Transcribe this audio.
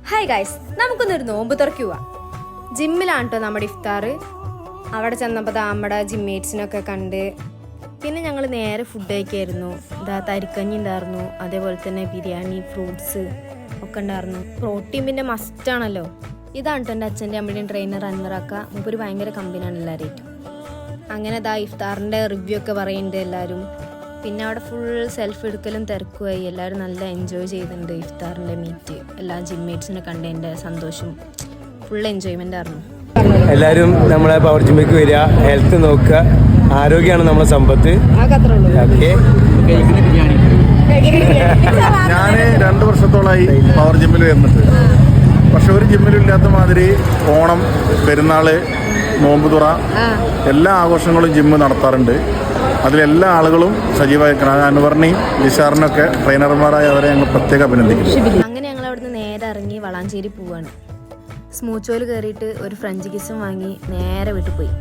Hi guys, നമുക്കൊന്നൊരു നോമ്പ് തുറക്കുക. ജിമ്മിലാണ് കേട്ടോ നമ്മുടെ ഇഫ്താർ. അവിടെ ചെന്നപ്പോൾ നമ്മുടെ ജിമ്മേറ്റ്സിനൊക്കെ കണ്ട് പിന്നെ ഞങ്ങൾ നേരെ ഫുഡ് കഴിക്കായിരുന്നു. തരിക്കഞ്ഞി ഉണ്ടായിരുന്നു, അതേപോലെ തന്നെ ബിരിയാണി, ഫ്രൂട്ട്സ് ഒക്കെ ഉണ്ടായിരുന്നു. പ്രോട്ടീൻ പിന്നെ മസ്റ്റാണല്ലോ. ഇതാണ് കേട്ടോ എൻ്റെ അച്ഛൻ്റെ അമ്മയുടെയും ട്രെയിനർ അൻവറാക്ക. മുമ്പൊരു ഭയങ്കര കമ്പനിയാണ് എല്ലാവരായിട്ടും. അങ്ങനെ ഇഫ്താറിൻ്റെ റിവ്യൂ ഒക്കെ പറയുന്നുണ്ട് എല്ലാവരും. പിന്നെ അവിടെ ഫുൾ സെൽഫ് എടുക്കലും തിരക്കുമായി. എല്ലാവരും നല്ല എൻജോയ് ചെയ്തിട്ടുണ്ട് ഇഫ്താറിൻ്റെ മീറ്റ്. എല്ലാ ജിമ്മേറ്റ്സിനെ കണ്ടതിൻ്റെ സന്തോഷം, ഫുൾ എൻജോയ്മെൻ്റ് ആയിരുന്നു. എല്ലാവരും നമ്മളെ പവർ ജിമ്മിലേക്ക് വരിക, ഹെൽത്ത് നോക്കുക. ആരോഗ്യമാണ് നമ്മളെ സമ്പത്ത്. ഞാൻ 2 വർഷത്തോളമായി പവർ ജിമ്മിൽ വരുന്നുണ്ട്. പക്ഷെ ഒരു ജിമ്മിലും ഇല്ലാത്ത മാതിരി ഓണം, പെരുന്നാള്, നോമ്പ് തുറ എല്ലാ ആഘോഷങ്ങളും ജിമ്മ് നടത്താറുണ്ട്. അതിലെല്ലാ ആളുകളും സജീവമായി. അൻവറിനെയും നിസാറിനൊക്കെ ട്രെയിനർമാരായ അവരെ ഞങ്ങൾ പ്രത്യേകം അഭിനന്ദിക്കുന്നു. അങ്ങനെ ഞങ്ങൾ അവിടുന്ന് നേരെ ഇറങ്ങി വളാഞ്ചേരി പോവാണ്. സ്മൂച്ചോയിൽ കയറിയിട്ട് ഒരു ഫ്രഞ്ച് കിസ്സും വാങ്ങി നേരെ വീട്ടിൽ പോയി.